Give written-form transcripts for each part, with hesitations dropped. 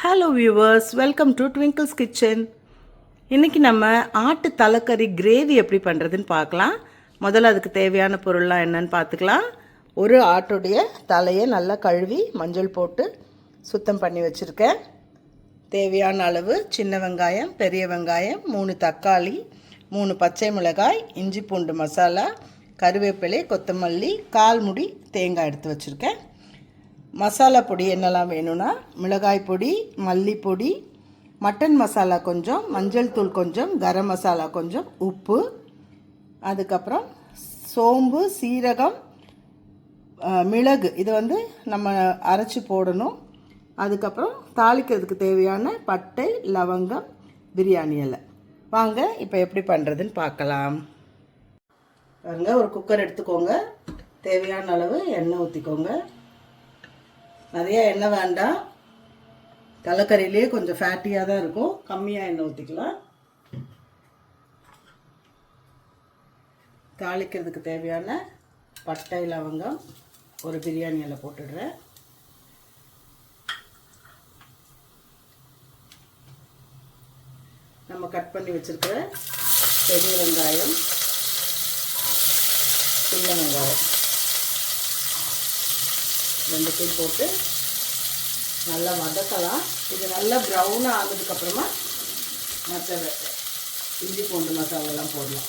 Hello viewers, welcome to twinkles kitchen. இன்றைக்கி நம்ம ஆட்டு தலைக்கறி கிரேவி எப்படி பண்ணுறதுன்னு பார்க்கலாம். முதல்ல அதுக்கு தேவையான பொருள்லாம் என்னன்னு பார்த்துக்கலாம். ஒரு ஆட்டுடைய தலையை நல்லா கழுவி மஞ்சள் போட்டு சுத்தம் பண்ணி வச்சுருக்கேன். தேவையான அளவு சின்ன வெங்காயம், பெரிய வெங்காயம், 3 தக்காளி, 3 பச்சை மிளகாய், இஞ்சி பூண்டு மசாலா, கருவேப்பிலை, கொத்தமல்லி, 1/4 முடி தேங்காய் எடுத்து வச்சுருக்கேன். மசாலா பொடி என்னெல்லாம் வேணும்னா மிளகாய் பொடி, மல்லிப்பொடி, மட்டன் மசாலா கொஞ்சம், மஞ்சள் தூள் கொஞ்சம், கரம் மசாலா கொஞ்சம், உப்பு, அதுக்கப்புறம் சோம்பு, சீரகம், மிளகு இது நம்ம அரைச்சி போடணும். அதுக்கப்புறம் தாளிக்கிறதுக்கு தேவையான பட்டை, லவங்கம், பிரியாணி இலை. வாங்க இப்போ எப்படி பண்ணுறதுன்னு பார்க்கலாம். பாருங்க, ஒரு குக்கர் எடுத்துக்கோங்க. தேவையான அளவு எண்ணெய் ஊற்றிக்கோங்க. நிறையா எண்ணெய் வேண்டாம், தலைக்கறியிலே கொஞ்சம் ஃபேட்டியாக தான் இருக்கும். கம்மியாக எண்ணெய் ஊற்றிக்கலாம். தாளிக்கிறதுக்கு தேவையான பட்டை, லவங்கம், ஒரு பிரியாணி இலை போட்டுடுறேன். நம்ம கட் பண்ணி வச்சுருக்கிற பெரிய வெங்காயம், சின்ன வெங்காயம் ரெண்டுத்தையும் போட்டு நல்லா வதக்கலாம். இது நல்லா ப்ரௌனாக ஆனதுக்கப்புறமா மற்ற இஞ்சி பூண்டு மசாலாலாம் போடலாம்.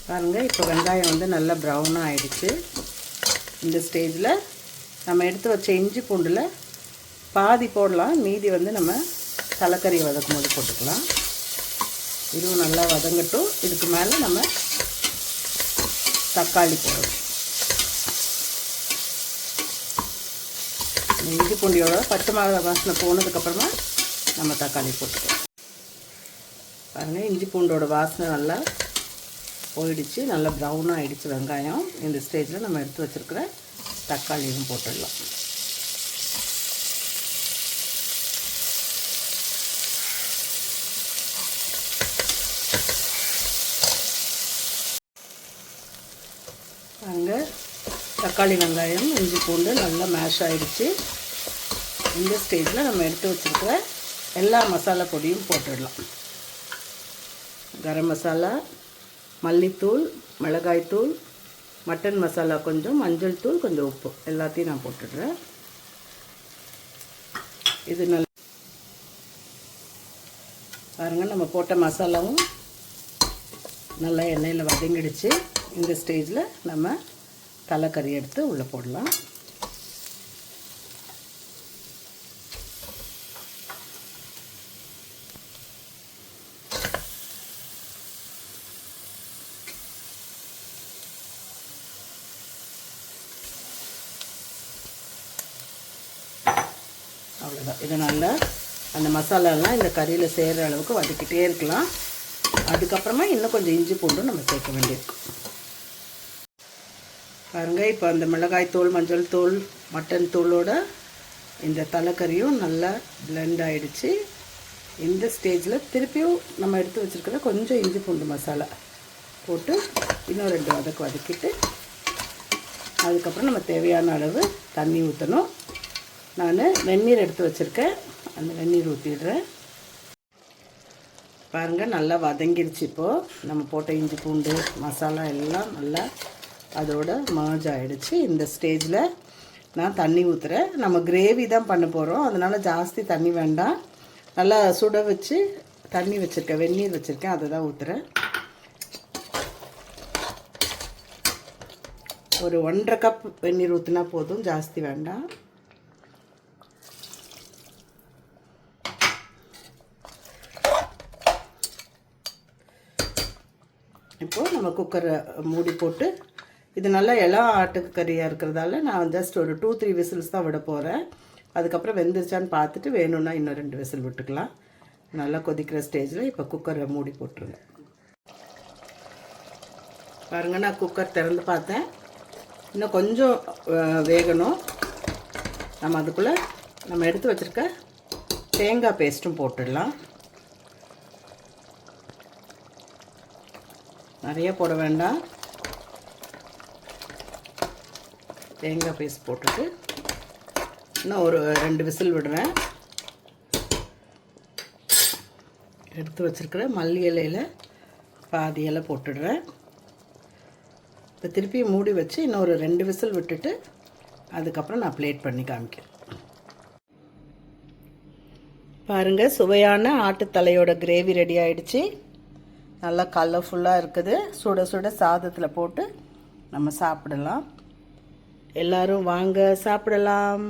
பாருங்கள், இப்போ வெங்காயம் நல்லா ப்ரௌனாக ஆயிடுச்சு. இந்த ஸ்டேஜில் நம்ம எடுத்து வச்ச இஞ்சி பூண்டில் பாதி போடலாம், மீதி நம்ம தலைக்கறி வதக்கும் போது போட்டுக்கலாம். இதுவும் நல்லா வதங்கட்டும். இதுக்கு மேலே நம்ம தக்காளி போடணும். இஞ்சி பூண்டியோட பச்சை மிளகா வாசனை போனதுக்கப்புறமா நம்ம தக்காளி போட்டுக்கலாம். பாருங்கள், இஞ்சி பூண்டோட வாசனை நல்லா போயிடுச்சு, நல்லா ப்ரௌனாக ஆகிடுச்சு வெங்காயம். இந்த ஸ்டேஜில் நம்ம எடுத்து வச்சுருக்கிற தக்காளியும் போட்டுடலாம். அங்கே தக்காளி, வெங்காயம், இஞ்சி பூண்டு நல்லா மேஷ் ஆகிடுச்சு. இந்த ஸ்டேஜில் நம்ம எடுத்து வச்சுருக்கிற எல்லா மசாலா பொடியும் போட்டுடலாம். கரம் மசாலா, மல்லித்தூள், மிளகாய்த்தூள், மட்டன் மசாலா கொஞ்சம், மஞ்சள் தூள் கொஞ்சம், உப்பு எல்லாத்தையும் நான் போட்டுடுறேன். இது நல்லா பாருங்கள், நம்ம போட்ட மசாலாவும் நல்லா எண்ணெயில் வதங்கிடுச்சு. இந்த ஸ்டேஜில் நம்ம தலைக்கறி எடுத்து உள்ளே போடலாம். அவ்வளோதான். இதை நல்லா அந்த மசாலாலாம் இந்த கறியில் சேர்கிற அளவுக்கு வதக்கிட்டே இருக்கலாம். அதுக்கப்புறமா இன்னும் கொஞ்சம் இஞ்சி பூண்டும் நம்ம சேர்க்க வேண்டியிருக்கும். பாருங்கள், இப்போ அந்த மிளகாய் தூள், மஞ்சள் தூள், மட்டன் தூளோட இந்த தலைக்கறியும் நல்லா பிளெண்ட் ஆகிடுச்சு. இந்த ஸ்டேஜில் திருப்பியும் நம்ம எடுத்து வச்சுருக்கிற கொஞ்சம் இஞ்சி பூண்டு மசாலா போட்டு இன்னும் 2 வதக்கு வதக்கிட்டு அதுக்கப்புறம் நம்ம தேவையான அளவு தண்ணி ஊற்றணும். நான் வெந்நீர் எடுத்து வச்சுருக்கேன், அந்த வெந்நீர் ஊற்றிடுறேன். பாருங்கள், நல்லா வதங்கிடுச்சு. இப்போது நம்ம போட்ட இஞ்சி பூண்டு மசாலா எல்லாம் நல்லா அதோட மர்ஜ் ஆகிடுச்சு. இந்த ஸ்டேஜில் நான் தண்ணி ஊற்றுறேன். நம்ம கிரேவி தான் பண்ண போகிறோம், அதனால் ஜாஸ்தி தண்ணி வேண்டாம். நல்லா சுட வச்சு தண்ணி வச்சுருக்கேன், வெந்நீர் வச்சுருக்கேன், அதை தான் ஊற்றுறேன். ஒரு 1.5 கப் வெந்நீர் ஊற்றினா போதும், ஜாஸ்தி வேண்டாம். இப்போது நம்ம குக்கரை மூடி போட்டு, இது நல்லா எல்லா ஆட்டுக்கறியாக இருக்கிறதால நான் ஜஸ்ட் ஒரு 2-3 விசில்ஸ் தான் விட போகிறேன். அதுக்கப்புறம் வெந்துருச்சான்னு பார்த்துட்டு வேணும்னா இன்னும் 2 விசில் விட்டுக்கலாம். நல்லா கொதிக்கிற ஸ்டேஜில் இப்போ குக்கரை மூடி போட்டுருங்க. பாருங்கள், நான் குக்கர் திறந்து பார்த்தேன், இன்னும் கொஞ்சம் வேகணும். நம்ம அதுக்குள்ளே நம்ம எடுத்து வச்சுருக்க தேங்காய் பேஸ்ட்டும் போட்டுடலாம். நிறைய போட வேண்டாம், தேங்காய் பேஸ்ட் போட்டுட்டு இன்னும் ஒரு 2 விசில் விடுறேன். எடுத்து வச்சுருக்கிற மல்லி இலையில் பாதி இலை போட்டுடுறேன். இப்போ திருப்பி மூடி வச்சு இன்னொரு 2 விசில் விட்டுட்டு அதுக்கப்புறம் நான் பிளேட் பண்ணி காமிக்கிறேன். பாருங்கள், சுவையான ஆட்டுத்தலையோட கிரேவி ரெடி ஆகிடுச்சு. நல்லா கலர்ஃபுல்லாக இருக்குது. சுட சுட சாதத்தில் போட்டு நம்ம சாப்பிடலாம். எல்லோரும் வாங்க சாப்பிடலாம்.